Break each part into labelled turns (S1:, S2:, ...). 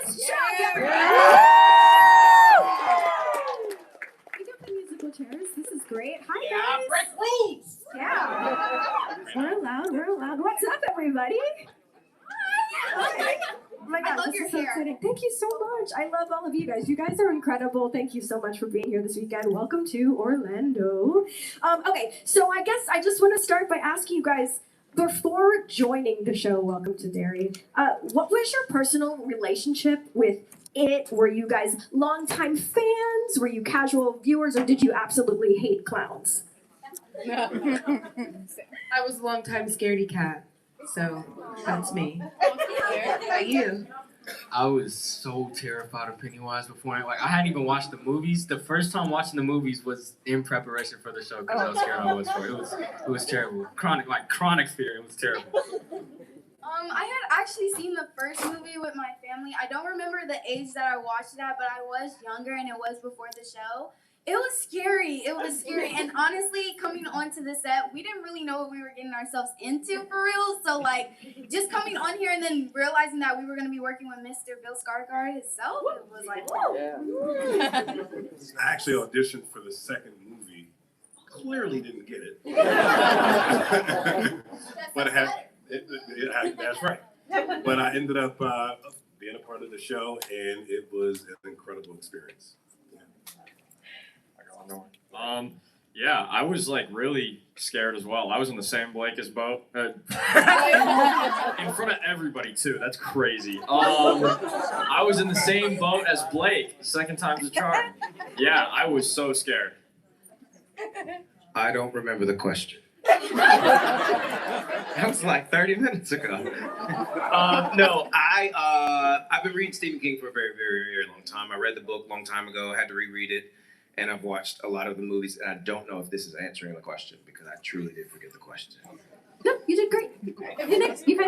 S1: Let's shock everybody! Pick up the musical chairs. This is great. Hi, guys.
S2: Break rules.
S1: Yeah. We're allowed. What's up, everybody? Oh my God, this is so exciting. Thank you so much. I love all of you guys. You guys are incredible. Thank you so much for being here this weekend. Welcome to Orlando. Okay, so I guess I just want to start by asking you guys, before joining the show, Welcome to Derry, what was your personal relationship with it? Were you guys longtime fans? Were you casual viewers, or did you absolutely hate clowns?
S3: I was a longtime scaredy cat, so that's me. How about you?
S4: I was so terrified of Pennywise before. Like, I hadn't even watched the movies. The first time watching the movies was in preparation for the show because I was scared I was for it. It was terrible. Chronic fear. It was terrible.
S5: I had actually seen the first movie with my family. I don't remember the age that I watched it at, but I was younger and it was before the show. It was scary. And honestly, coming onto the set, we didn't really know what we were getting ourselves into for real. So, like, just coming on here and then realizing that we were going to be working with Mr. Bill Skarsgård himself, it was like, whoa.
S2: I actually auditioned for the second movie. Clearly didn't get it. But that's right. But I ended up being a part of the show, and it was an incredible experience.
S6: Yeah, I was like really scared as well. I was in the same Blake as Bo. In front of everybody too. That's crazy. I was in the same boat as Blake. Second time's a charm. Yeah, I was so scared.
S7: I don't remember the question. That was like 30 minutes ago. No, I've been reading Stephen King for a very, very, very long time. I read the book a long time ago. I had to reread it. And I've watched a lot of the movies, and I don't know if this is answering the question because I truly did forget the question.
S1: No, you did great. You kind of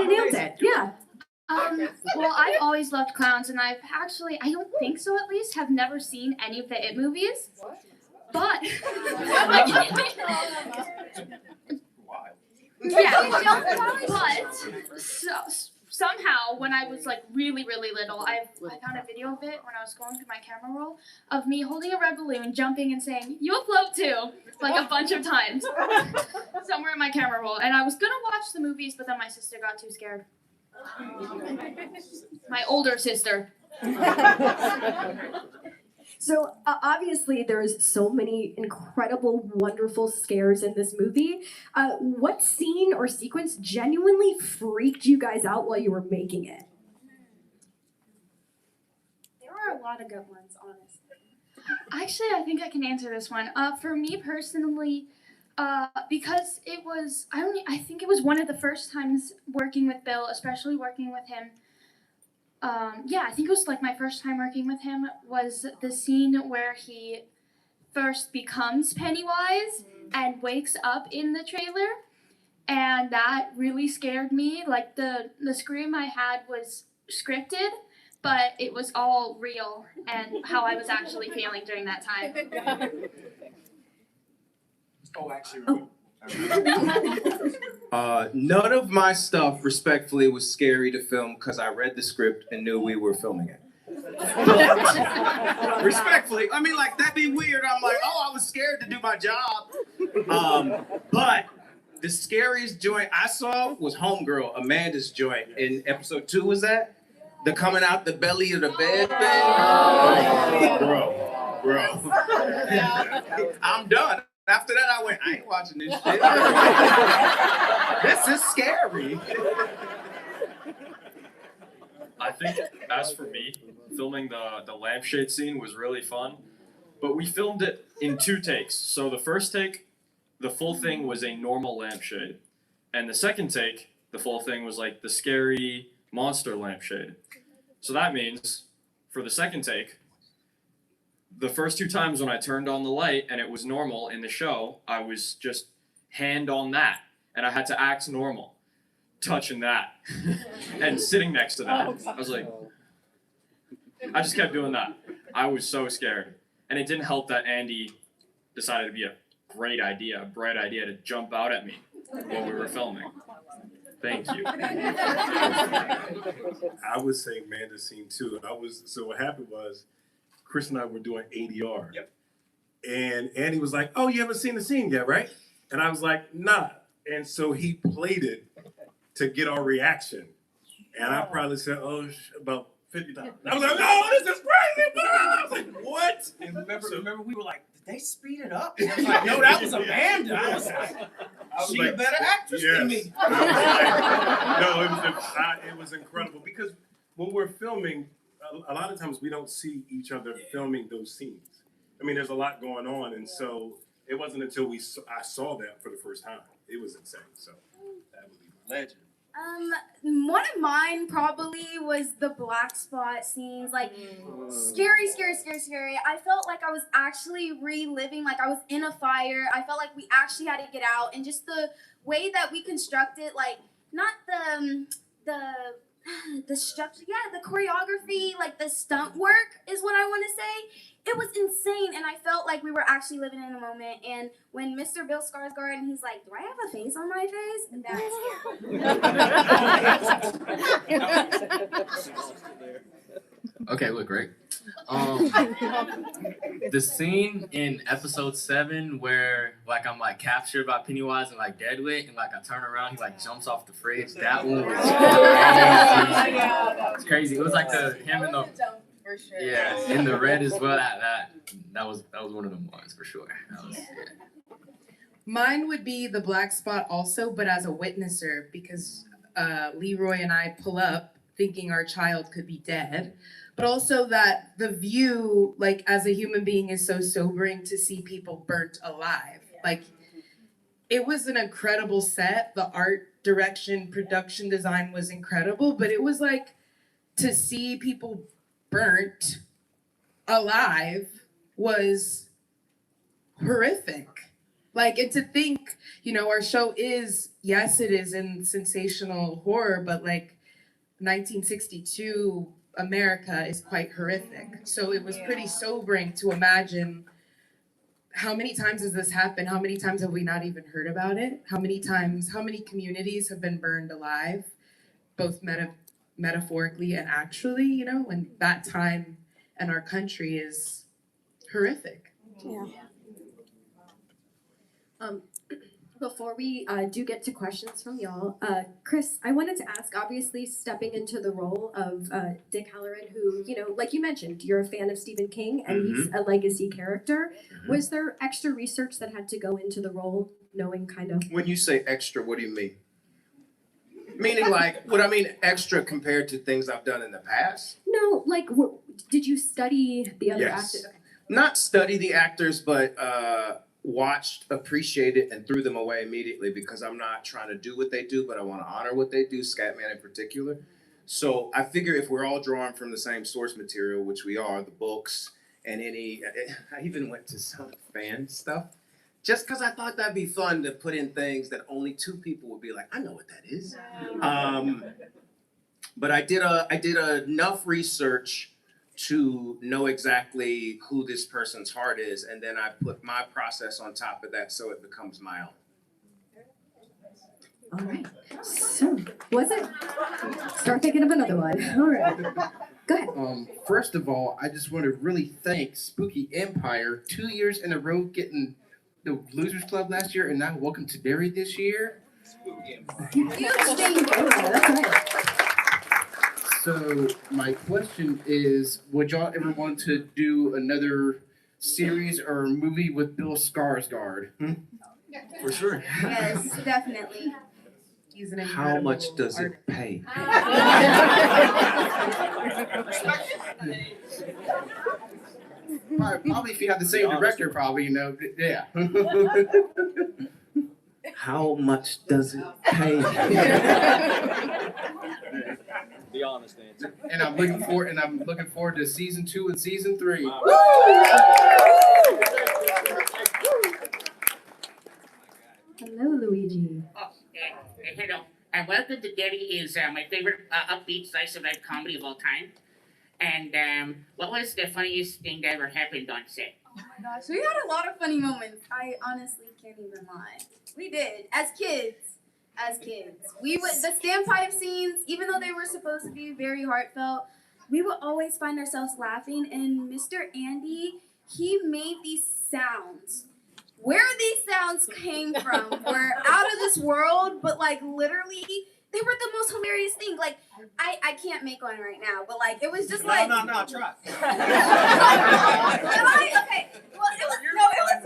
S1: nailed it. Yeah.
S8: Well, I've always loved clowns, and I don't think so at least, have never seen any of the It movies. But somehow, when I was like really, really little, I found a video of it when I was going through my camera roll of me holding a red balloon, jumping and saying, "You'll float too," like a bunch of times somewhere in my camera roll. And I was gonna watch the movies, but then my sister got too scared. My older sister.
S1: So obviously there's so many incredible, wonderful scares in this movie. What scene or sequence genuinely freaked you guys out while you were making it?
S5: There were a lot of good ones, honestly.
S8: Actually, I think I can answer this one. For me personally, because it was, I think it was one of the first times working with Bill, especially working with him. I think it was like my first time working with him was the scene where he first becomes Pennywise and wakes up in the trailer. And that really scared me. Like the scream I had was scripted, but it was all real and how I was actually feeling during that time.
S7: None of my stuff, respectfully, was scary to film because I read the script and knew we were filming it. Respectfully, I mean, like, that'd be weird. I'm like, I was scared to do my job. But the scariest joint I saw was Homegirl, Amanda's joint. In episode 2, was that? The coming out the belly of the bed thing? Bro. I'm done. After that, I went, I ain't watching this shit. This is scary.
S6: I think, as for me, filming the lampshade scene was really fun, but we filmed it in 2 takes. So the first take, the full thing was a normal lampshade, and the second take, the full thing was like the scary monster lampshade. So that means, for the second take, the first 2 times when I turned on the light and it was normal in the show, I was just hand on that, and I had to act normal, touching that, and sitting next to that. I was like, I just kept doing that. I was so scared. And it didn't help that Andy decided to be a bright idea to jump out at me while we were filming. Thank you.
S2: I would say Amanda's scene too. So what happened was, Chris and I were doing ADR.
S7: Yep.
S2: And Andy was like, "Oh, you haven't seen the scene yet, right?" And I was like, "Nah." And so he played it to get our reaction. And I probably said, "Oh, about 50 times." I was like, "No, this is crazy." I was like, "What?"
S7: And remember, we were like, did they speed it up? And I was like, no, that was Amanda. I was like, she's a better actress than me.
S2: No, it was incredible because when we're filming, a lot of times we don't see each other filming those scenes. I mean, there's a lot going on, and so it wasn't until I saw that for the first time. It was insane. So that would be my legend.
S5: One of mine probably was the black spot scenes. Like, scary. I felt like I was actually reliving, like I was in a fire. I felt like we actually had to get out, and just the way that we constructed, like, not the structure, the choreography, like the stunt work is what I want to say. It was insane, and I felt like we were actually living in the moment. And when Mr. Bill Skarsgård, and he's like, "Do I have a face on my face?" And that's
S4: Okay, look, Rick. The scene in episode 7 where like I'm like captured by Pennywise and like dead lit, and like I turn around, he like jumps off the fridge. That one was crazy. It's crazy. It was like him in the
S3: For sure.
S4: in the red as well. That was one of them ones for sure.
S3: Mine would be the black spot also, but as a witnesser, because Leroy and I pull up thinking our child could be dead, but also that the view, like as a human being, is so sobering to see people burnt alive. Like, it was an incredible set. The art direction, production design was incredible, but it was like to see people burnt alive was horrific. Like, and to think, our show is, yes, it is in sensational horror, but like 1962 America is quite horrific. So it was pretty sobering to imagine how many times has this happened? How many times have we not even heard about it? How many communities have been burned alive, both metaphorically and actually, and that time in our country is horrific.
S1: Yeah. Before we do get to questions from y'all, Chris, I wanted to ask, obviously stepping into the role of Dick Hallorann, who, like you mentioned, you're a fan of Stephen King and he's a legacy character. Was there extra research that had to go into the role, knowing kind of?
S7: When you say extra, what do you mean? Meaning like, what I mean extra compared to things I've done in the past?
S1: No, like, did you study the other actors? Okay.
S7: Not study the actors, but watched, appreciated, and threw them away immediately because I'm not trying to do what they do, but I want to honor what they do, Scatman in particular. So I figure if we're all drawing from the same source material, which we are, the books, and I even went to some fan stuff, just because I thought that'd be fun to put in things that only 2 people would be like, I know what that is. But I did enough research to know exactly who this person's heart is, and then I put my process on top of that so it becomes my own.
S1: All right. So, what's it? Start thinking of another one. All right. Go ahead.
S9: First of all, I just want to really thank Spooky Empire, 2 years in a row getting the Losers Club last year, and now Welcome to Derry this year.
S7: Spooky Empire.
S1: That's right.
S9: So my question is, would y'all ever want to do another series or movie with Bill Skarsgård?
S4: For sure.
S5: Yes, definitely.
S3: He's an
S7: How
S3: incredible
S7: much does it
S3: artist.
S7: pay?
S9: Probably if you have the same director, probably, yeah.
S7: How much does it pay?
S6: The honest answer.
S9: And I'm looking forward to season 2 and season 3.
S1: Hello, Luigi.
S10: Hello. Welcome to Derry is my favorite upbeat slice of life comedy of all time. And what was the funniest thing that ever happened on set?
S5: Oh my gosh, we had a lot of funny moments. I honestly can't even lie. We did, as kids. as kids. We would the standpipe scenes, even though they were supposed to be very heartfelt, we would always find ourselves laughing. And Mr. Andy, he made these sounds. Where these sounds came from were out of this world, but like literally, they were the most hilarious thing. Like I can't make one right now, but like it was just like
S7: No, try.
S5: okay. Well, it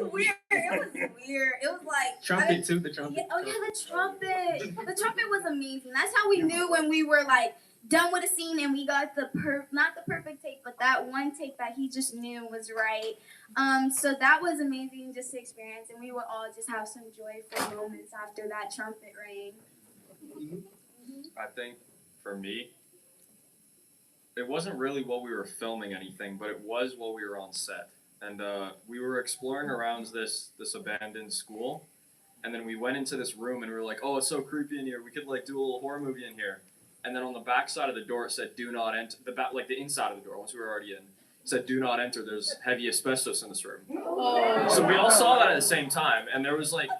S5: was weird. It was weird. It was like
S4: Trumpet too, the trumpet.
S5: Yeah, oh yeah, the trumpet. The trumpet was amazing. That's how we knew when we were like done with a scene and we got not the perfect take, but that one take that he just knew was right. So that was amazing just to experience, and we would all just have some joyful moments after that trumpet rang.
S6: I think for me, it wasn't really while we were filming anything, but it was while we were on set. And we were exploring around this abandoned school, and then we went into this room and we were like, oh, it's so creepy in here. We could like do a little horror movie in here. And then on the back side of the door it said do not enter. The inside of the door, once we were already in, it said do not enter. There's heavy asbestos in this room.
S5: Oh.
S6: So we all saw that at the same time, and there was like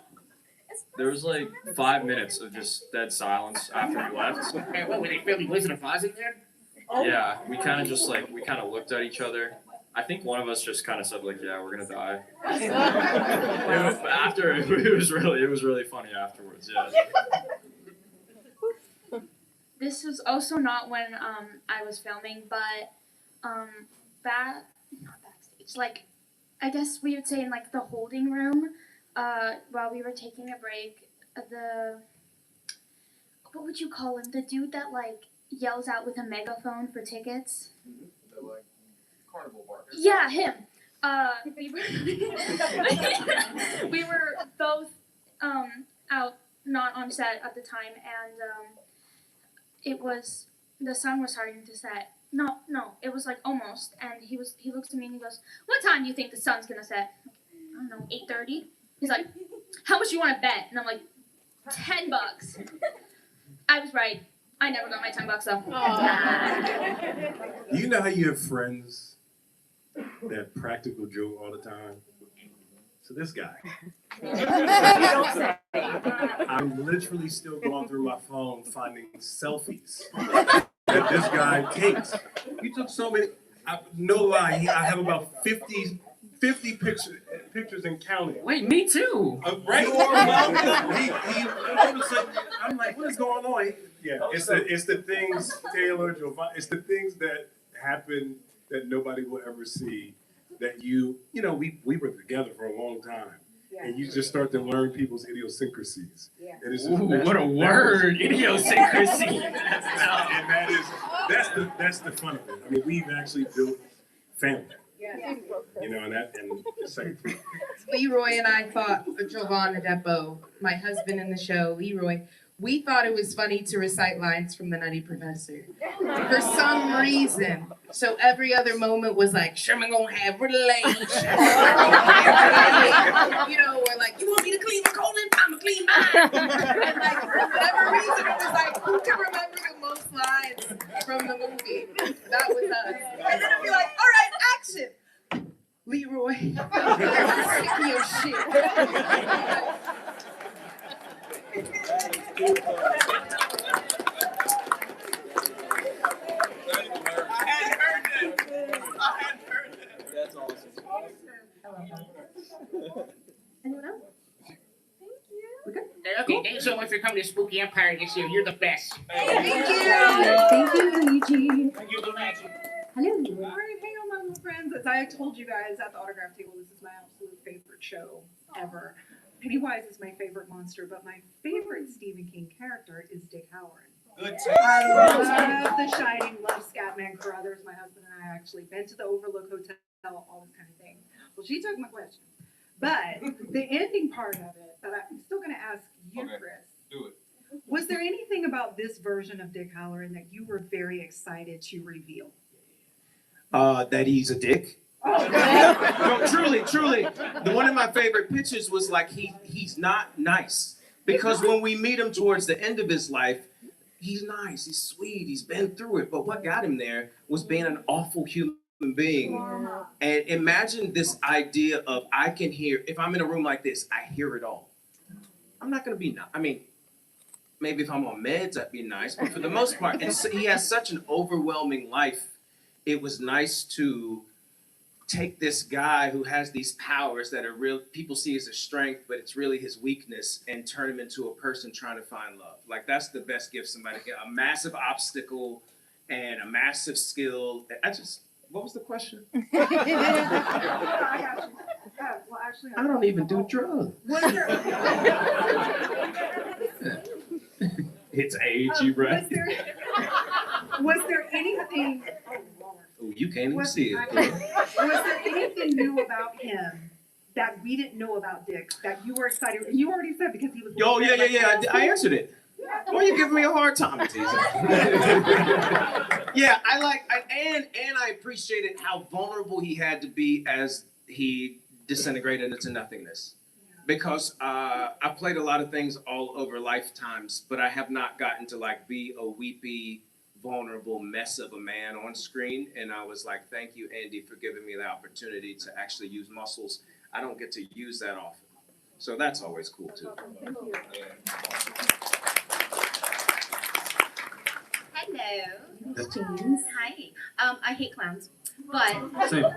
S6: 5 minutes of just dead silence after we left.
S10: Hey, what, were they filming Wizard of Oz in there?
S6: Yeah, we kind of looked at each other. I think one of us just kind of said like, yeah, we're gonna die. After it was really funny afterwards. Yeah.
S8: This was also not when I was filming, but not backstage. Like, I guess we would say in like the holding room, while we were taking a break, what would you call him? The dude that like yells out with a megaphone for tickets.
S6: The like carnival bar.
S8: Yeah, him. We were both out, not on set at the time, and the sun was starting to set. No, it was like almost, and he looks at me and he goes, "What time do you think the sun's gonna set?" I don't know, 8:30. He's like, "How much do you want to bet?" And I'm like, $10. I was right. I never got my $10 though.
S2: You know how you have friends that practical joke all the time? So this guy. I'm literally still going through my phone finding selfies that this guy takes. He took so many, no lie, I have about 50 pictures and counting.
S4: Wait, me too.
S2: Right? I'm like, what is going on? Yeah, it's the things, Taylour, Giovanni, it's the things that happen that nobody will ever see. That we were together for a long time. Yeah. And you just start to learn people's idiosyncrasies. Yeah. And it's just,
S4: what a word, idiosyncrasy.
S2: That's the fun of it. I mean, we've actually built family. Yeah. And the second thing.
S3: Leroy and I thought, Giovanni Depo, my husband in the show, Leroy, we thought it was funny to recite lines from The Nutty Professor for some reason. So every other moment was like, Sherman gonna have relation. Or like, you want me to clean my colon? I'ma clean mine. And like, for whatever reason, it was like, who can remember the most lines from the movie? That was us. And then it'd be like, all right, action. Leroy, stick your shit.
S6: That's awesome.
S1: Anyone else? Thank you. Okay.
S10: Okay, thanks so much for coming to Spooky Empire this year. You're the best.
S1: Thank you. Thank you, Luigi.
S10: Thank you, Luigi.
S1: Hello.
S11: All right, hey, all my little friends. As I told you guys at the autograph table, this is my absolute favorite show ever. Pennywise is my favorite monster, but my favorite Stephen King character is Dick Hallorann.
S2: Good.
S11: I love The Shining, love Scatman Carruthers. My husband and I actually been to the Overlook Hotel, all this kind of thing. Well, she took my question. But the ending part of it that I'm still going to ask you,
S6: Okay.
S11: Chris.
S6: Do it.
S11: Was there anything about this version of Dick Hallorann that you were very excited to reveal?
S7: That he's a dick.
S11: Oh,
S7: No, truly. The one of my favorite pictures was like he's not nice. Because when we meet him towards the end of his life, he's nice, he's sweet, he's been through it. But what got him there was being an awful human being. And imagine this idea of I can hear, if I'm in a room like this, I hear it all. I'm not gonna be, maybe if I'm on meds, that'd be nice. But for the most part, and so he has such an overwhelming life. It was nice to take this guy who has these powers that are real, people see as a strength, but it's really his weakness, and turn him into a person trying to find love. Like, that's the best gift somebody get. A massive obstacle and a massive skill. What was the question?
S11: I got you. Well, actually,
S7: I don't even do drugs.
S11: Was there,
S6: It's AG, right?
S11: was there anything? Oh, Lord.
S7: Oh, you can't even see it.
S11: Was there anything new about him that we didn't know about Dick that you were excited? You already said because he was.
S7: Oh, yeah. I answered it. Why are you giving me a hard time, Teaser? Yeah, I appreciated how vulnerable he had to be as he disintegrated into nothingness. Because I've played a lot of things all over lifetimes, but I have not gotten to like be a weepy, vulnerable mess of a man on screen. And I was like, thank you, Andy, for giving me the opportunity to actually use muscles. I don't get to use that often. So that's always cool too.
S12: Hello. James. Hi. I hate clowns, but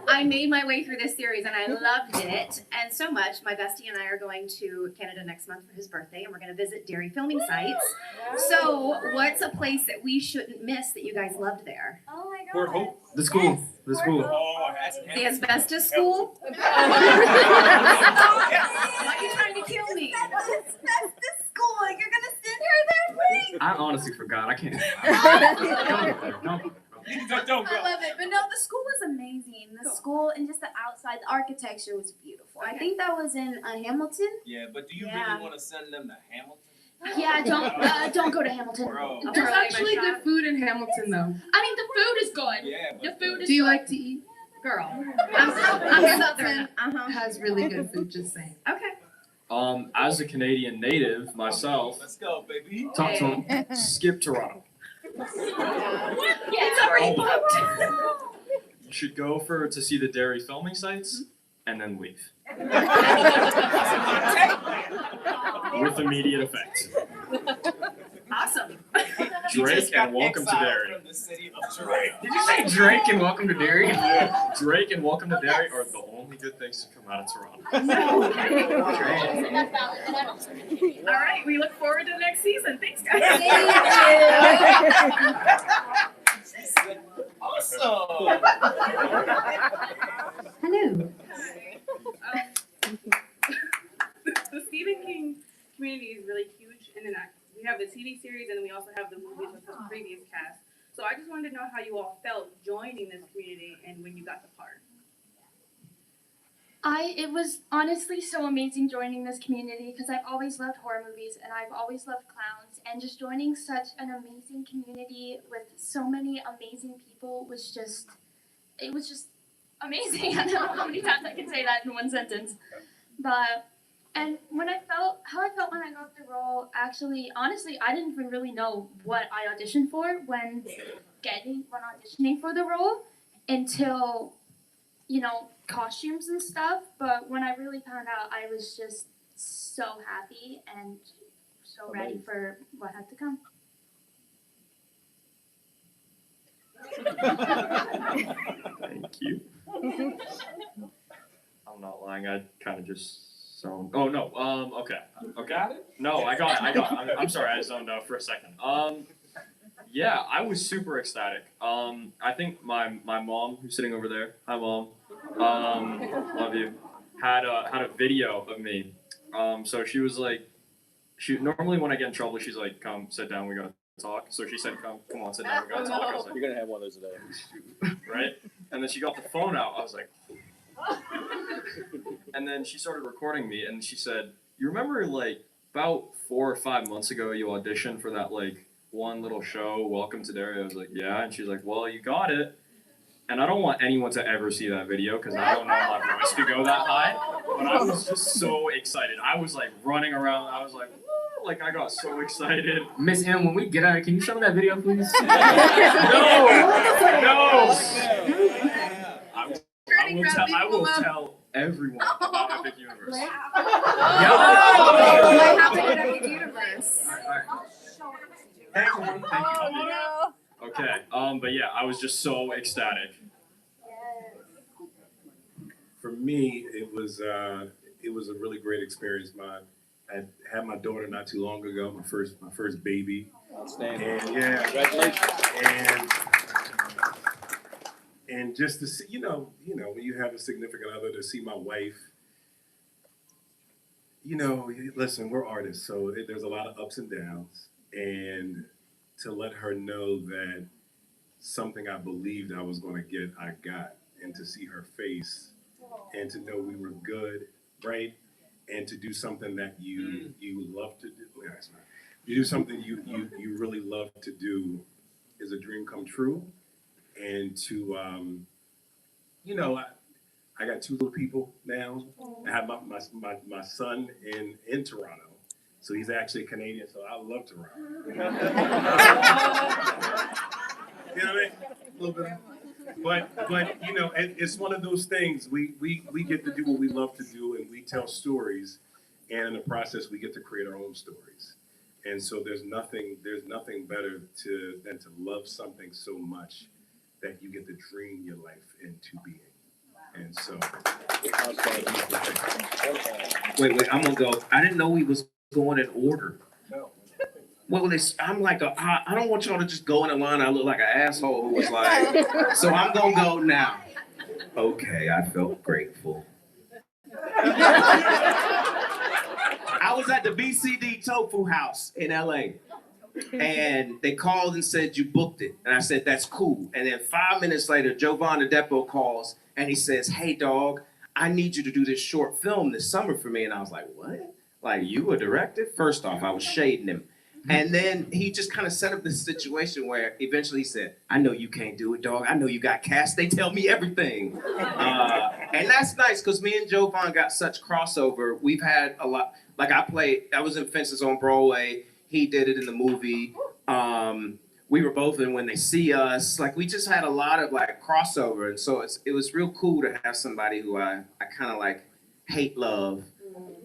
S12: I made my way through this series and I loved it, and so much. My bestie and I are going to Canada next month for his birthday, and we're going to visit Derry filming sites. So, what's a place that we shouldn't miss that you guys loved there?
S5: Oh my god.
S2: Port Hope.
S4: The school.
S5: Yes.
S4: The school.
S12: The asbestos school? Why are you trying to kill me?
S5: Asbestos school. You're gonna send her there, please?
S4: I honestly forgot. I can't. Don't
S5: I love it. But no, the school was amazing. The school and just the outside, the architecture was beautiful. I think that was in Hamilton.
S13: Yeah, but do you
S5: Yeah.
S13: really want to send them to Hamilton?
S8: Yeah, don't go to Hamilton.
S13: Bro.
S3: There's actually good food in Hamilton, though.
S8: I mean, the food is good.
S13: Yeah,
S8: The food is
S3: Do you
S8: good.
S3: like to eat?
S12: Girl. I'm Southern.
S3: Has really good food, just saying.
S12: Okay.
S6: As a Canadian native myself,
S13: Let's go, baby.
S6: talk to him. Skip Toronto.
S12: It's already booked.
S6: You should go to see the Derry filming sites and then leave. With immediate effect.
S12: Awesome.
S6: Drake and Welcome to Derry.
S13: From the city of Toronto.
S4: Did you say Drake and Welcome to Derry?
S6: Drake and Welcome to Derry are the only good things to come out of Toronto.
S12: No.
S8: That's valid.
S12: All right, we look forward to the next season. Thanks, guys.
S13: Awesome.
S12: Hello.
S14: The Stephen King community is really huge, and then we have the TV series, and then we also have the movies with the previous cast. So I just wanted to know how you all felt joining this community and when you got the part.
S8: It was honestly so amazing joining this community because I've always loved horror movies and I've always loved clowns, and just joining such an amazing community with so many amazing people was just amazing. I don't know how many times I can say that in one sentence. But and how I felt when I got the role, actually, honestly, I didn't even really know what I auditioned for when auditioning for the role until, costumes and stuff. But when I really found out, I was just so happy and so ready for what had to come.
S6: Thank you. I'm not lying. I kind of just zoned. Oh no. Okay.
S13: Got it?
S6: No, I got it. I'm sorry. I zoned out for a second. Yeah, I was super ecstatic. I think my mom, who's sitting over there. Hi, Mom. Love you. Had a video of me. So she was like, normally when I get in trouble, she's like, "Come, sit down. We gotta talk." So she said, "Come on, sit down. We gotta talk." I was like,
S13: You're gonna have one of those today.
S6: right? And then she got the phone out. I was like, and then she started recording me, and she said, "You remember like about 4 or 5 months ago, you auditioned for that like one little show, Welcome to Derry?" I was like, "Yeah." And she's like, "Well, you got it." And I don't want anyone to ever see that video because I don't know my voice to go that high. But I was just so excited. I was like running around. I was like, "Woo!" Like I got so excited.
S4: Miss M, when we get out, can you show me that video, please?
S6: No. I will tell everyone about Epic Universe.
S12: What happened in Epic Universe?
S6: Thank you. Okay. But yeah, I was just so ecstatic.
S2: For me, it was a really great experience. I had my daughter not too long ago, my first baby.
S13: Outstanding.
S2: And yeah,
S13: Congratulations.
S2: And just to see, when you have a significant other, to see my wife, listen, we're artists, so there's a lot of ups and downs, and to let her know that something I believed I was going to get, I got, and to see her face, and to know we were good, right, and to do something that you love to do. Yeah, it's not. You do something you really love to do is a dream come true, and to I got two little people now. I have my son in Toronto, so he's actually Canadian, so I love Toronto. You know what I mean? A little bit. But it's one of those things. We get to do what we love to do, and we tell stories, and in the process, we get to create our own stories. And so there's nothing better than to love something so much that you get to dream your life into being. And so,
S7: Wait, I'm gonna go. I didn't know we was going in order. Well, I'm like, I don't want y'all to just go in a line. I look like an asshole who was like, so I'm gonna go now. Okay, I felt grateful. I was at the BCD Tofu House in LA, and they called and said you booked it, and I said that's cool. And then 5 minutes later, Jovan the Depo calls and he says, "Hey dog, I need you to do this short film this summer for me." And I was like, "What? Like you a director?" First off, I was shading him. And then he just kind of set up this situation where eventually he said, "I know you can't do it, dog. I know you got cast. They tell me everything." And that's nice because me and Jovan got such crossover. We've had a lot. Like I was in Fences on Broadway. He did it in the movie. We were both in When They See Us. Like we just had a lot of like crossover. And so it was real cool to have somebody who I kind of like hate love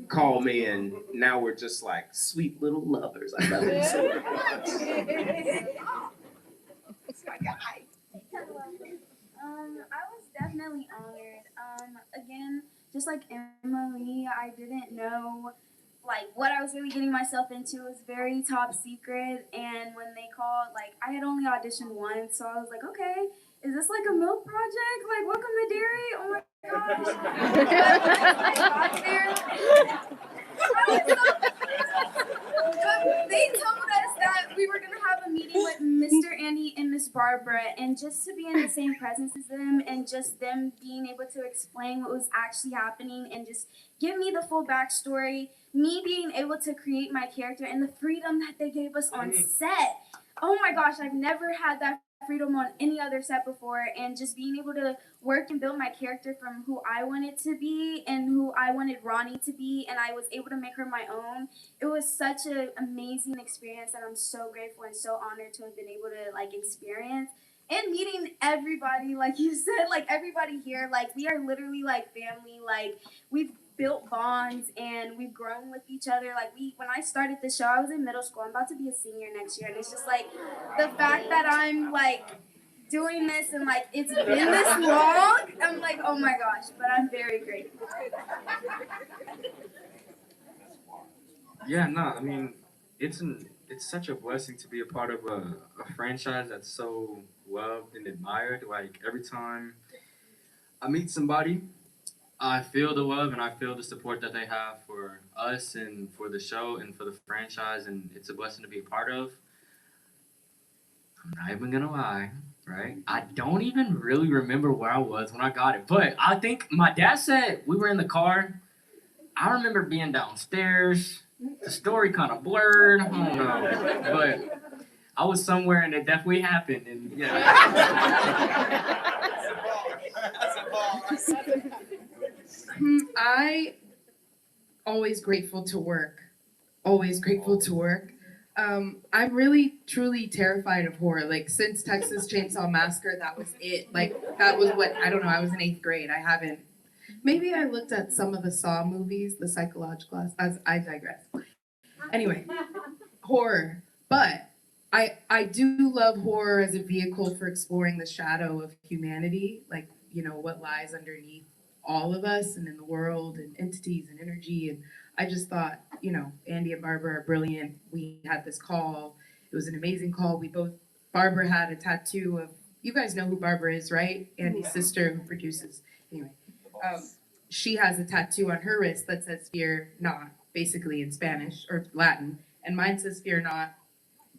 S7: call me, and now we're just like sweet little lovers. I love him so much.
S5: I was definitely honored. Again, just like Emily, I didn't know like what I was really getting myself into. It was very top secret, and when they called, like I had only auditioned once, so I was like, okay, is this like a milk project? Like Welcome to Derry? Oh my gosh. I got there. They told us that we were gonna have a meeting with Mr. Andy and Miss Barbara, and just to be in the same presence as them, and just them being able to explain what was actually happening, and just give me the full backstory, me being able to create my character, and the freedom that they gave us on set. Oh my gosh, I've never had that freedom on any other set before, and just being able to work and build my character from who I wanted to be and who I wanted Ronnie to be, and I was able to make her my own. It was such an amazing experience, and I'm so grateful and so honored to have been able to like experience. And meeting everybody, like you said, like everybody here, like we are literally like family. Like we've built bonds and we've grown with each other. Like when I started the show, I was in middle school. I'm about to be a senior next year, and it's just like the fact that I'm like doing this and like it's been this long. I'm like, oh my gosh, but I'm very grateful.
S4: Yeah, no, I mean, it's such a blessing to be a part of a franchise that's so loved and admired. Like every time I meet somebody, I feel the love and I feel the support that they have for us and for the show and for the franchise, and it's a blessing to be a part of. I'm not even gonna lie, right? I don't even really remember where I was when I got it, but I think my dad said we were in the car. I remember being downstairs. The story kind of blurred, I don't know, but I was somewhere and it definitely happened, and yeah.
S3: I always grateful to work. Always grateful to work. I'm really truly terrified of horror. Like since Texas Chainsaw Massacre, that was it. Like that was what I don't know. I was in 8th grade. I haven't. Maybe I looked at some of the Saw movies, the psychological. As I digress. Anyway, horror. But I do love horror as a vehicle for exploring the shadow of humanity, like, you know, what lies underneath all of us and in the world and entities and energy. And I just thought, you know, Andy and Barbara are brilliant. We had this call. It was an amazing call. Barbara had a tattoo of, you guys know who Barbara is, right? Andy's sister who produces. Anyway, she has a tattoo on her wrist that says "Fear Not," basically in Spanish or Latin, and mine says "Fear Not"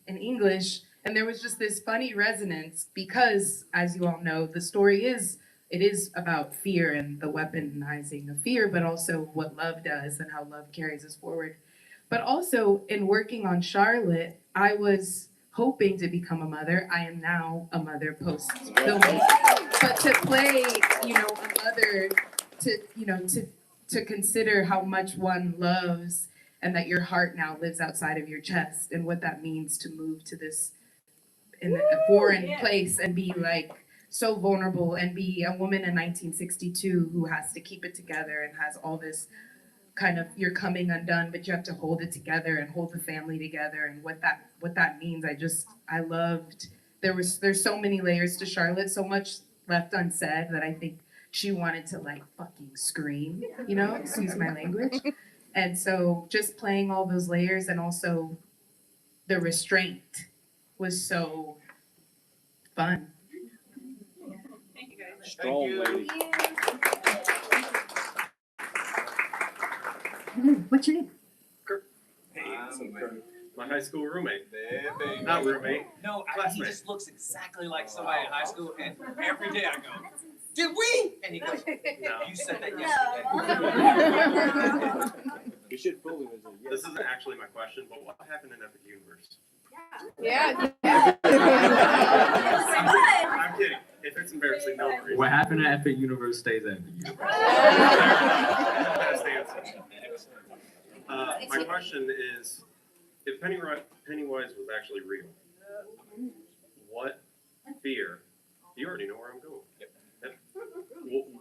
S3: in English. And there was just this funny resonance because, as you all know, the story is about fear and the weaponizing of fear, but also what love does and how love carries us forward. But also in working on Charlotte, I was hoping to become a mother. I am now a mother post filming. But to play, you know, a mother, to consider how much one loves and that your heart now lives outside of your chest and what that means to move to this in a foreign place and be like so vulnerable and be a woman in 1962 who has to keep it together and has all this kind of, you're coming undone, but you have to hold it together and hold the family together and what that means. I loved, there's so many layers to Charlotte, so much left unsaid that I think she wanted to like fucking scream, you know, excuse my language. And so just playing all those layers and also the restraint was so fun.
S14: Thank you guys.
S13: Strong lady.
S1: What's your name?
S2: Hey, my high school roommate. Not roommate.
S15: No, he
S2: classmate.
S15: just looks exactly like somebody in high school, and every day I go, "Did we?" And he goes,
S2: No.
S15: "You said that yesterday."
S13: You should fool him.
S2: This isn't actually my question, but what happened in Epic Universe?
S3: Yeah.
S2: I'm kidding. If it's embarrassing, no worries.
S4: What happened at Epic Universe stays at Epic Universe.
S2: That's the answer. My question is, if Pennywise was actually real, what fear? You already know where I'm going.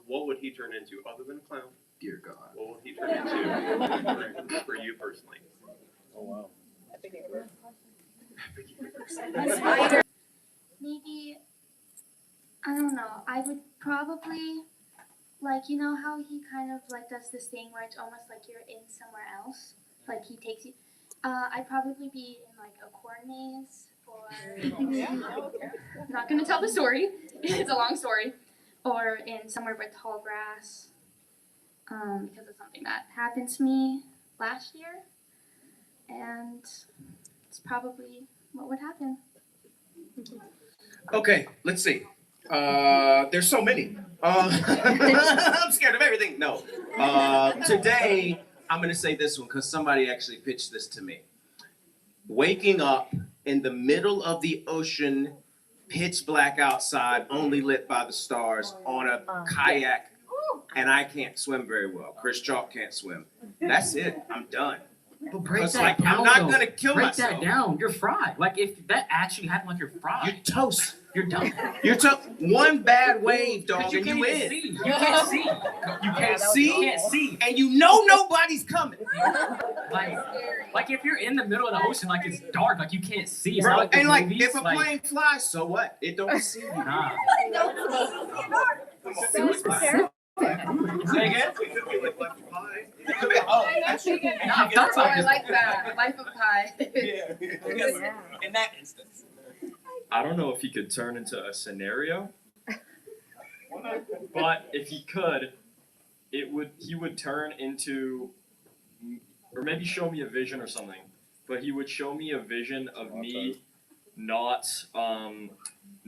S2: What would he turn into other than a clown?
S4: Dear God.
S2: What would he turn into for you personally?
S13: Oh wow.
S8: Maybe, I don't know, I would probably, like, you know how he kind of like does this thing where it's almost like you're in somewhere else? Like he takes you, I'd probably be in like a corn maze or, I'm not gonna tell the story, it's a long story, or in somewhere with tall grass, because of something that happened to me last year, and it's probably what would happen.
S7: Okay, let's see. There's so many. I'm scared of everything. No. Today, I'm going to say this one because somebody actually pitched this to me. Waking up in the middle of the ocean, pitch black outside, only lit by the stars, on a kayak, and I can't swim very well. Chris Chalk can't swim. That's it. I'm done.
S4: But break
S7: Because,
S4: that
S7: like,
S4: down,
S7: I'm not
S4: though.
S7: going to kill
S4: break
S7: myself.
S4: that down. You're fried. Like, if that actually happened, like, you're fried.
S7: You're toast.
S4: You're done.
S7: You're one bad wave, dog,
S4: You
S7: and
S4: can't
S7: you
S4: even
S7: in.
S4: see. You can't see. You can't
S7: See?
S4: You can't see.
S7: And you know nobody's coming.
S4: Like if you're in the middle of the ocean, like it's dark, like you can't see. It's
S7: Bro,
S4: not like the
S7: and like
S4: movies,
S7: if a plane flies, so what? It don't see you.
S4: Nah.
S7: Say again?
S3: Oh, I like that. Life of Pi.
S15: In that instance.
S6: I don't know if he could turn into a scenario, but if he could, he would turn into, or maybe show me a vision or something. But he would show me a vision of me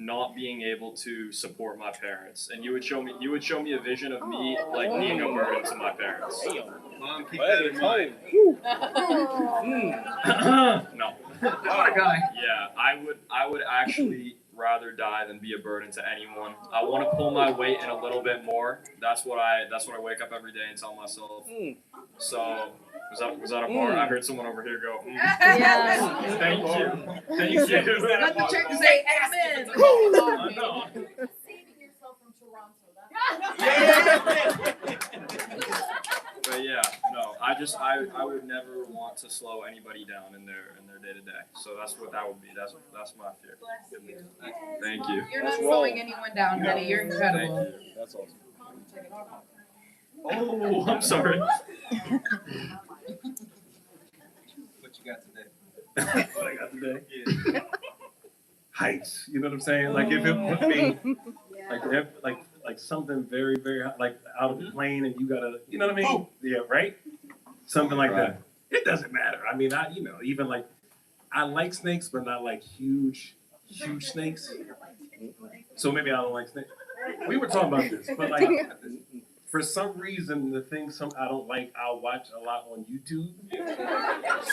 S6: not being able to support my parents, and you would show me a vision of me like being a burden to my parents.
S2: Mom, keep that in mind.
S6: No.
S4: What a guy.
S6: Yeah, I would actually rather die than be a burden to anyone. I want to pull my weight in a little bit more. That's what I wake up every day and tell myself. So was that a bar? I heard someone over here go.
S3: Yes.
S6: Thank you. Thank you.
S3: Let the church say amen.
S6: No.
S16: Saving yourself from Toronto.
S6: But yeah, no. I would never want to slow anybody down in their day to day. So that's what that would be. That's my fear. Thank you.
S3: You're not slowing anyone down, Betty. You're incredible.
S6: Thank you.
S13: That's awesome.
S6: Oh, I'm sorry.
S15: What you got today?
S2: What I got today? Yeah. Heights. You know what I'm saying? Like if it put me like something very, very high, like out of the plane and you gotta, you know what I mean? Yeah, right? Something like that. It doesn't matter. I mean, even like, I like snakes, but not like huge snakes. So maybe I don't like snakes. We were talking about this, but like, for some reason, the thing I don't like, I'll watch a lot on YouTube.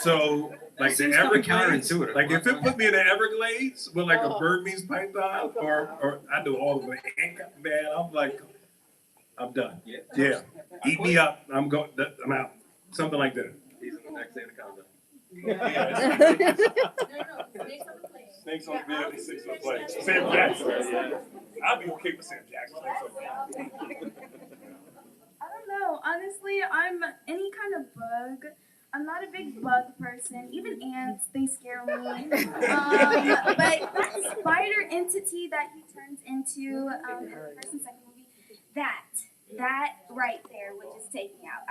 S2: So, like the Everglades, like if it put me in the Everglades with like a Burmese python, or I do all of it, man, I'm like, I'm done. Yeah, eat me up. I'm out. Something like that.
S15: He's in the next anaconda.
S2: Snakes on the plane. Snakes on the plane. Sam Jackson. I'd be okay with Sam Jackson.
S5: I don't know. Honestly, I'm any kind of bug. I'm not a big bug person. Even ants, they scare me. But that spider entity that he turns into in the first and second movie, that right there would just take me out.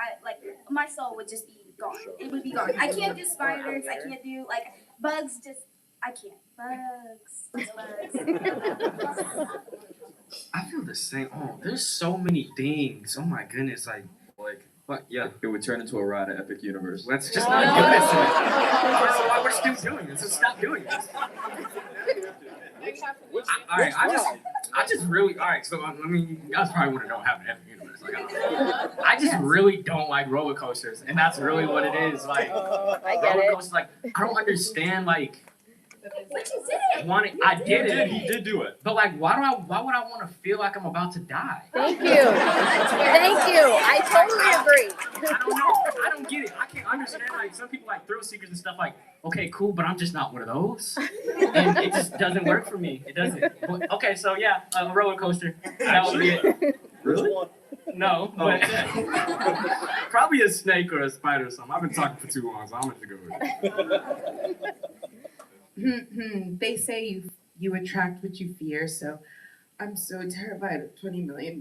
S5: My soul would just be gone. It would be gone. I can't do spiders. I can't do bugs. I can't. Bugs.
S4: I feel the same. Oh, there's so many things. Oh my goodness, what? Yeah.
S6: It would turn into a ride at Epic Universe.
S4: Let's just not do this. I don't know why we're still doing this. Let's stop doing this. Alright, I just really, alright, so I mean, you guys probably want to know what happened at Epic Universe. I just really don't like roller coasters, and that's really what it is. Like, roller coasters, I don't understand,
S5: But you did it.
S4: I did it.
S6: He did do it.
S4: But why would I want to feel like I'm about to die?
S16: Thank you. Thank you. I totally agree.
S4: I don't know. I don't get it. I can't understand. Some people thrill seekers and stuff. Okay, cool, but I'm just not one of those. And it just doesn't work for me. It doesn't. But, okay, so yeah, a roller coaster. That would be it.
S6: Really?
S4: No, but probably a snake or a spider or something. I've been talking for too long, so I'm going to go with it.
S3: They say you attract what you fear, so I'm so terrified of $20 million.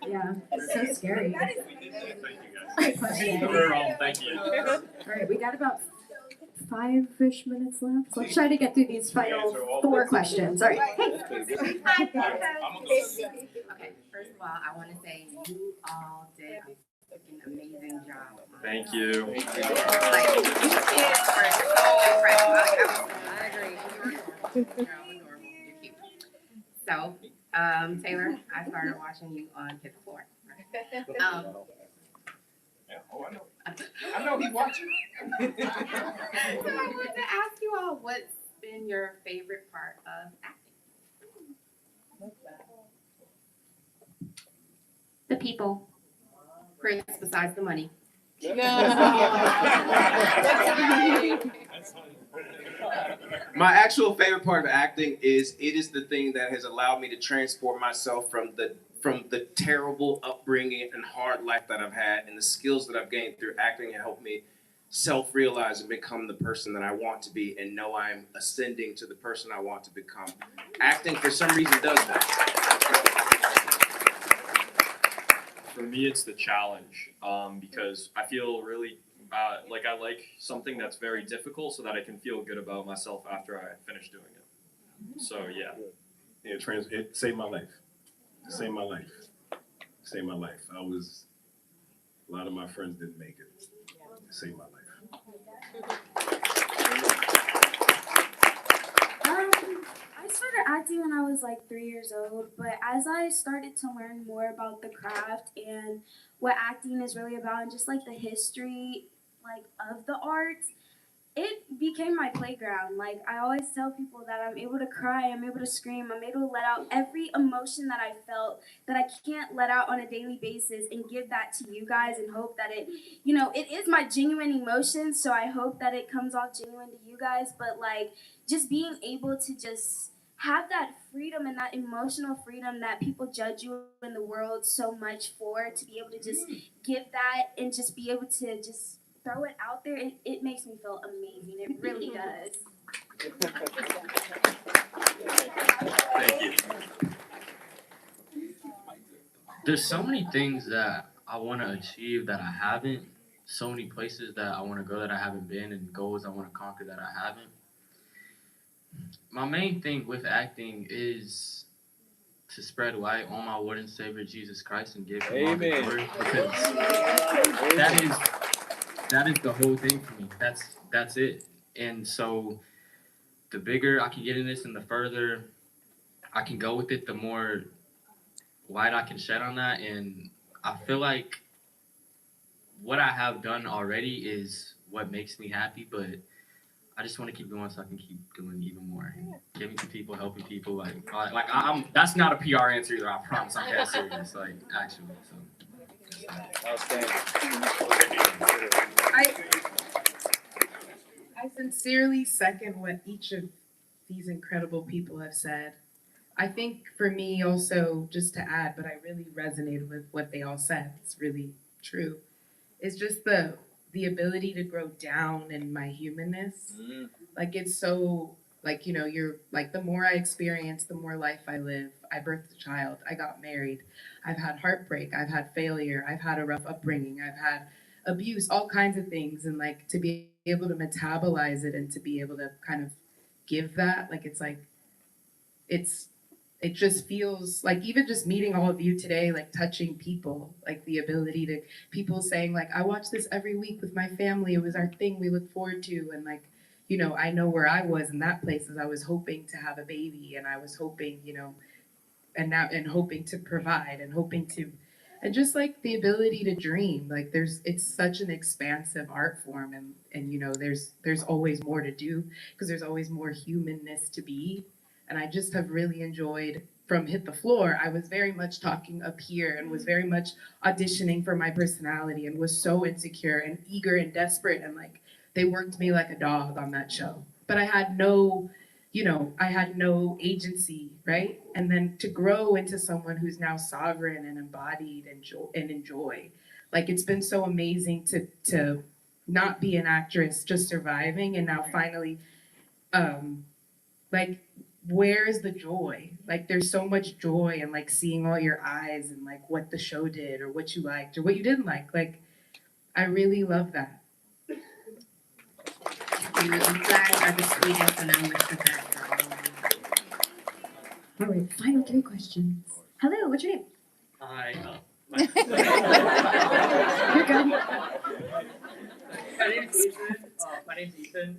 S1: Yeah, it's so scary.
S6: Thank you.
S1: All right, we got about 5-ish minutes left. Let's try to get through these final 4 questions. All right. Hey.
S12: Okay, first of all, I want to say you all did an amazing job.
S6: Thank you.
S12: You kids were so impressive. I agree. You're adorable. You're cute. So, Taylour, I started watching you on Hit the Floor.
S15: I know he's watching.
S12: So I wanted to ask you all, what's been your favorite part of acting?
S8: The people.
S12: Chris, besides the money.
S7: My actual favorite part of acting is it is the thing that has allowed me to transport myself from the terrible upbringing and hard life that I've had, and the skills that I've gained through acting have helped me self-realize and become the person that I want to be, and know I'm ascending to the person I want to become. Acting, for some reason, does that.
S6: For me, it's the challenge, because I feel really like I like something that's very difficult, so that I can feel good about myself after I finish doing it. So yeah.
S2: It saved my life. Saved my life. Saved my life. A lot of my friends didn't make it. It saved my life.
S5: I started acting when I was 3 years old, but as I started to learn more about the craft and what acting is really about, and just the history of the arts, it became my playground. Like, I always tell people that I'm able to cry, I'm able to scream, I'm able to let out every emotion that I felt that I can't let out on a daily basis, and give that to you guys and hope that it, you know, it is my genuine emotion, so I hope that it comes off genuine to you guys. But like, just being able to just have that freedom and that emotional freedom that people judge you in the world so much for, to be able to just give that and just be able to just throw it out there, it makes me feel amazing. It really does.
S4: Thank you. There's so many things that I want to achieve that I haven't. So many places that I want to go that I haven't been, and goals I want to conquer that I haven't. My main thing with acting is to spread light on my Lord and Savior Jesus Christ and give him all the glory, because that is the whole thing for me. That's it. And so the bigger I can get in this and the further I can go with it, the more light I can shed on that. And I feel like what I have done already is what makes me happy, but I just want to keep going so I can keep doing even more, giving to people, helping people. Like I'm. That's not a PR answer either. I promise. I'm dead serious. Like, actually. So.
S3: I sincerely second what each of these incredible people have said. I think for me also, just to add, but I really resonated with what they all said. It's really true. It's just the ability to grow down in my humanness. Like, it's so, like, you know, you're like, the more I experience, the more life I live. I birthed a child. I got married. I've had heartbreak. I've had failure. I've had a rough upbringing. I've had abuse, all kinds of things. And like, to be able to metabolize it and to be able to kind of give that, like, it's like, it just feels like, even just meeting all of you today, like touching people, like the ability to, people saying like, I watch this every week with my family. It was our thing we look forward to. And like, you know, I know where I was in that place as I was hoping to have a baby, and I was hoping, you know, and hoping to provide and hoping to, and just like the ability to dream. Like, it's such an expansive art form, and you know, there's always more to do, because there's always more humanness to be. And I just have really enjoyed, from Hit the Floor, I was very much talking up here and was very much auditioning for my personality and was so insecure and eager and desperate, and like, they worked me like a dog on that show. But I had no, you know, I had no agency, right? And then to grow into someone who's now sovereign and embodied and enjoy. Like, it's been so amazing to not be an actress, just surviving, and now finally, like, where is the joy? Like, there's so much joy in like seeing all your eyes and like what the show did or what you liked or what you didn't like. Like, I really love that.
S10: You guys are the sweetest, and I'm with the best.
S1: All right, final 3 questions. Hello, what's your name?
S17: Hi.
S1: You're good.
S17: My name's Ethan.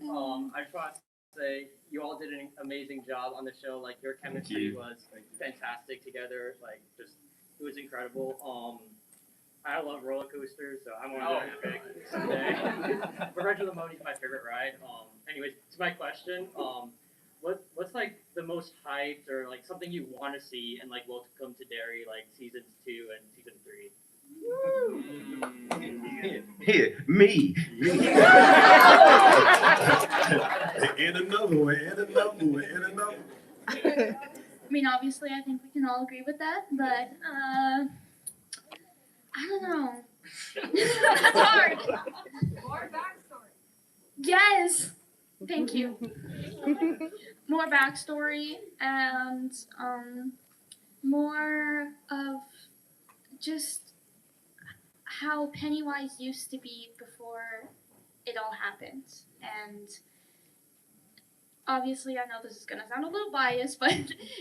S17: I just want to say you all did an amazing job on the show. Like, your chemistry was fantastic together. Like, just, it was incredible. I love roller coasters, so I'm one of them pick someday. But Ride to the Mode is my favorite ride. Anyways, to my question, what's like the most hyped, or like something you want to see in like Welcome to Derry, like seasons 2 and season 3?
S7: Here, me.
S2: And another one, and another one, and another one.
S8: I mean, obviously, I think we can all agree with that, but I don't know. That's hard.
S5: More backstory.
S8: Yes. Thank you. More backstory and more of just how Pennywise used to be before it all happened. And obviously, I know this is going to sound a little biased, but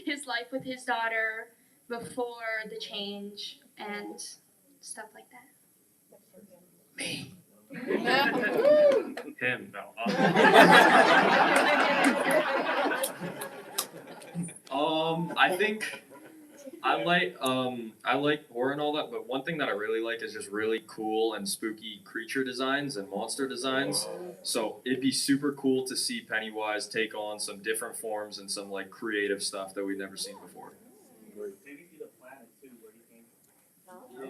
S8: his life with his daughter before the change and stuff like that.
S7: Me.
S6: Him, no. I I like horror and all that, but one thing that I really like is just really cool and spooky creature designs and monster designs. So it'd be super cool to see Pennywise take on some different forms and some like creative stuff that we've never seen before.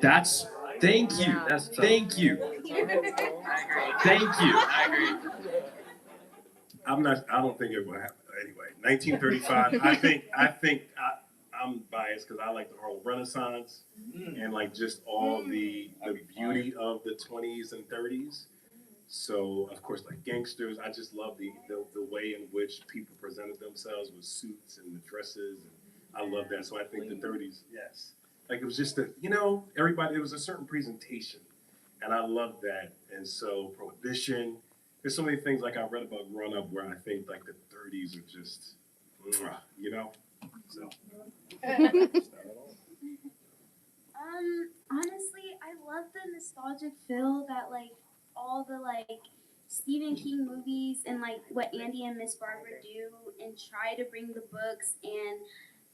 S6: That's thank you. Thank you. Thank you.
S10: I agree.
S2: I don't think it will happen anyway. 1935. I'm biased because I like the whole Renaissance and like just all the beauty of the 20s and 30s. So of course, like gangsters, I just love the way in which people presented themselves with suits and the dresses. And I love that. So I think the 30s, yes. Like it was just everybody. It was a certain presentation, and I love that. And so Prohibition. There's so many things like I read about growing up where I think like the 30s are just, so.
S5: Honestly, I love the nostalgic feel that like all the like Stephen King movies and like what Andy and Miss Barbara do and try to bring the books and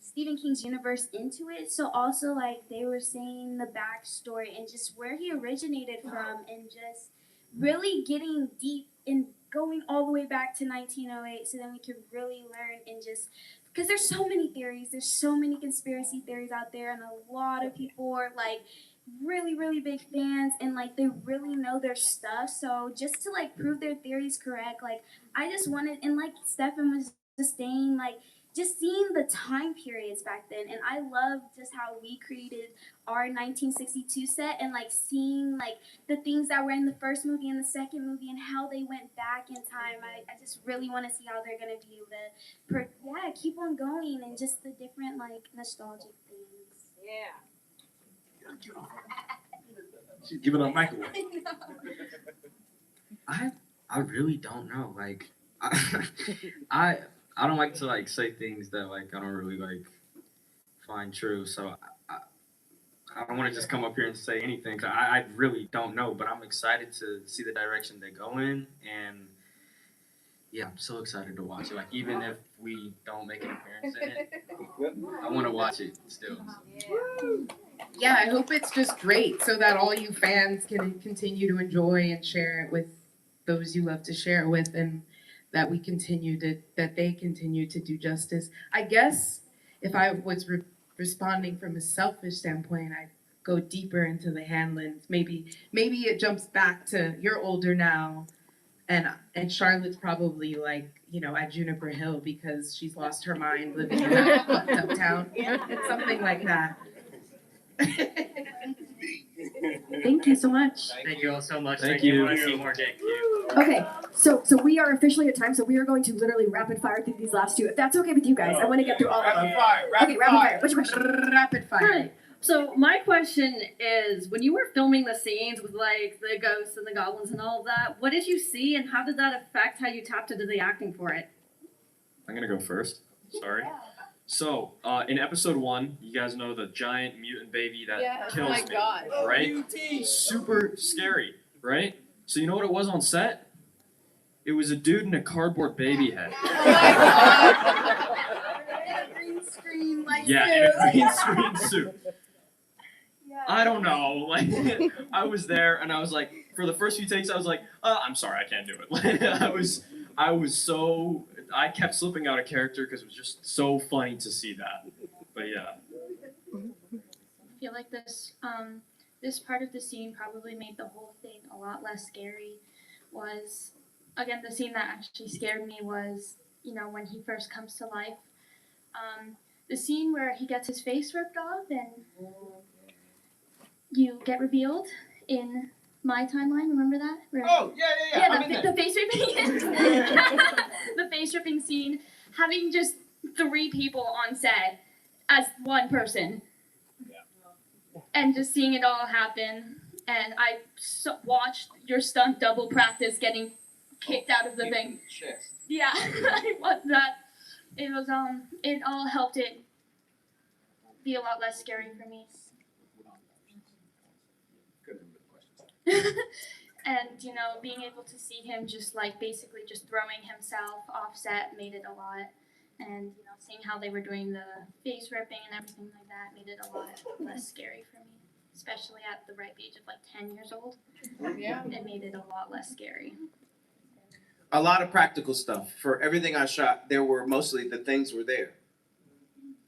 S5: Stephen King's universe into it. So also like they were saying the backstory and just where he originated from and just really getting deep and going all the way back to 1908 so then we can really learn and just because there's so many theories, there's so many conspiracy theories out there and a lot of people are like really, really big fans and like they really know their stuff. So just to like prove their theories correct, like I just wanted, and like Stefan was just saying, like just seeing the time periods back then. And I love just how we created our 1962 set and like seeing like the things that were in the first movie and the second movie and how they went back in time. I just really want to see how they're going to be able to, keep on going and just the different like nostalgic things.
S11: Yeah.
S2: She's giving up microwave.
S4: I really don't know. Like I don't like to like say things that like I don't really like find true. So I don't want to just come up here and say anything. 'Cause I really don't know, but I'm excited to see the direction they go in, and yeah, I'm so excited to watch it. Like even if we don't make an appearance in it, I want to watch it still.
S3: Yeah, I hope it's just great so that all you fans can continue to enjoy and share it with those you love to share it with, and that we continue that they continue to do justice. I guess if I was responding from a selfish standpoint, I'd go deeper into the Hanlons. Maybe it jumps back to you're older now, and Charlotte's probably like at Juniper Hill because she's lost her mind living in that fucked up town. Something like that.
S1: Thank you so much.
S17: Thank you all so much.
S6: Thank you.
S17: Want to see more Jake?
S1: Okay, so we are officially at time, so we are going to literally rapid fire through these last two. If that's okay with you guys, I want to get through all of them. Okay, rapid fire. What's your question?
S3: Rapid fire.
S18: Right. So my question is, when you were filming the scenes with like the ghosts and the goblins and all of that, what did you see and how did that affect how you tapped into the acting for it?
S6: I'm gonna go first. Sorry. So, in episode 1, you guys know the giant mutant baby that kills me,
S3: God.
S6: right? Super scary, right? So you know what it was on set? It was a dude in a cardboard baby head.
S5: Green screen like
S6: Yeah, in a green screen suit. I don't know, like, I was there and I was like, for the first few takes, I was like, I'm sorry, I can't do it. I kept slipping out of character because it was just so funny to see that. But yeah.
S8: I feel like this part of the scene probably made the whole thing a lot less scary. Was again the scene that actually scared me was when he first comes to life. The scene where he gets his face ripped off and you get revealed in my timeline. Remember that? Yeah. The face ripping. The face ripping scene. Having just 3 people on set as one person. And just seeing it all happen, and I watched your stunt double practice getting kicked out of the thing. Yeah, I want that. It was it all helped it be a lot less scary for me. And being able to see him just like basically just throwing himself off set made it a lot. and seeing how they were doing the face ripping and everything like that made it a lot less scary for me, especially at the ripe age of like 10 years old.
S3: Yeah.
S8: It made it a lot less scary.
S7: A lot of practical stuff. For everything I shot, there were mostly the things were there.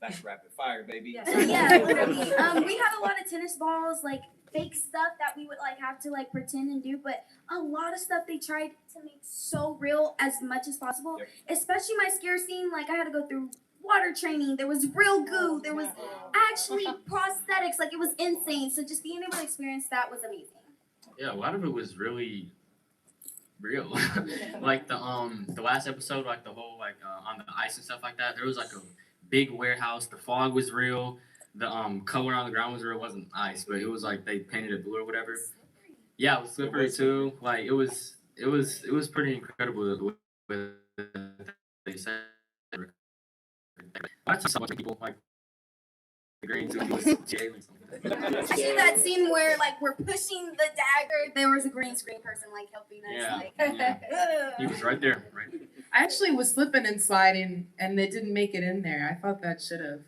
S15: That's rapid fire, baby.
S5: Yeah, we had a lot of tennis balls, like fake stuff that we would like have to like pretend and do, but a lot of stuff they tried to make so real as much as possible.
S15: Yep. Especially
S5: My scare scene, like I had to go through water training. There was real goo. There was actually prosthetics. Like it was insane. So just being able to experience that was amazing.
S4: Yeah, a lot of it was really real. Like the last episode, like the whole on the ice and stuff like that. There was like a big warehouse. The fog was real. The color on the ground was real. It wasn't ice, but it was like they painted it blue or whatever. Yeah, it was slippery too. Like it was pretty incredible the way they said it. I just saw a bunch of people like the green suit was jailing something.
S5: Especially that scene where like we're pushing the dagger. There was a green screen person like helping us.
S4: Yeah, he was right there, right?
S3: I actually was slipping and sliding, and they didn't make it in there. I thought that should have.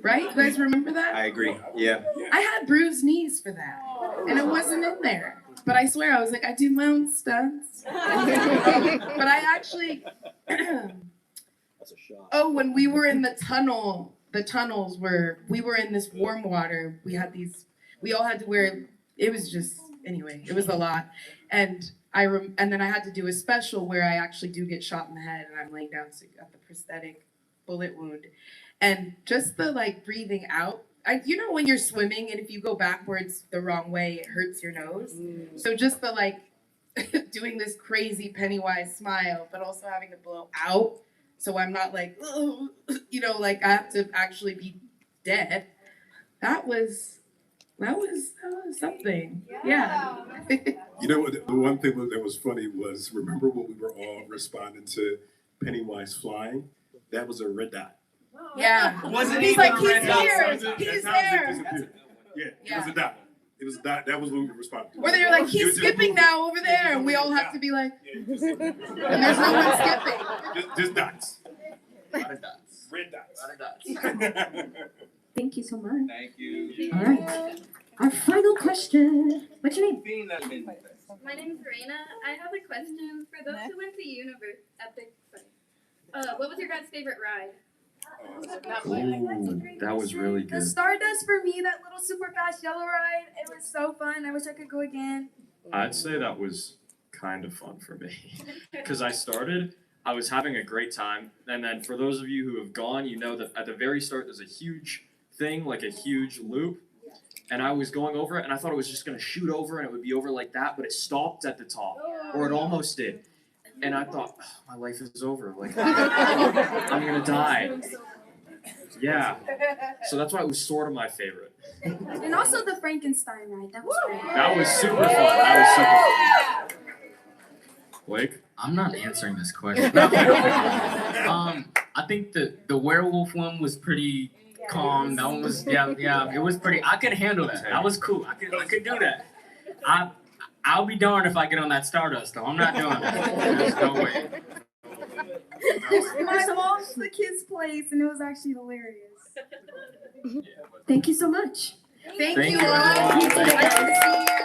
S3: Right? You guys remember that?
S7: I agree. Yeah.
S3: I had bruised knees for that, and it wasn't in there. But I swear, I was like, I do my own stunts. But I actually.
S13: That's a shot.
S3: Oh, when we were in the tunnels where we were in this warm water, we all had to wear, it was just, anyway, it was a lot. And and then I had to do a special where I actually do get shot in the head and I'm laying down at the prosthetic bullet wound. And just the like breathing out, when you're swimming and if you go backwards the wrong way, it hurts your nose. So just the like doing this crazy Pennywise smile, but also having to blow out. So I'm not like, like I have to actually be dead. That was something. Yeah.
S2: You know what? The one thing that was funny was, remember when we were all responding to Pennywise flying? That was a red dot.
S3: Yeah.
S15: Wasn't
S3: He's
S15: even
S3: like,
S15: a
S3: he's
S15: red dot.
S3: here.
S2: That's
S3: He's
S2: how it
S3: there.
S2: disappeared. Yeah, it was a dot. It was a dot. That was what we responded to.
S3: Or they're like,
S2: It
S3: he's
S2: was just
S3: skipping
S2: moving.
S3: now over there, and we all have to be like, and there's no one skipping.
S2: Just dots.
S4: A lot of dots.
S2: Red dots.
S4: A lot of dots.
S1: Thank you so much.
S15: Thank you.
S1: All right. Our final question. What's your name?
S19: My name's Reina. I have a question for those who went to what was your guys' favorite ride?
S6: Ooh, that was really
S5: The
S6: good.
S5: Stardust for me, that little super fast yellow ride. It was so fun. I wish I could go again.
S6: I'd say that was kind of fun for me. Because I was having a great time. And then for those of you who have gone, you know that at the very start there's a huge thing, like a huge loop. And I was going over it and I thought it was just going to shoot over and it would be over like that, but it stopped at the top. Or it almost did. And I thought, oh, my life is over. Like, I'm going to die. Yeah. So that's why it was sort of my favorite.
S5: And also the Frankenstein ride. That was great.
S6: That was super fun. That was super fun. Blake?
S4: I'm not answering this question. I think the werewolf one was pretty calm. That one was yeah. It was pretty. I could handle that. That was cool. I could do that. I'll be darned if I get on that Stardust though. I'm not doing that. There's no way.
S5: My mom's the kids' place, and it was actually hilarious.
S1: Thank you so much.
S3: Thank
S6: Thank
S3: you
S6: you.
S3: all.
S6: Thank you.
S3: Nice to see you.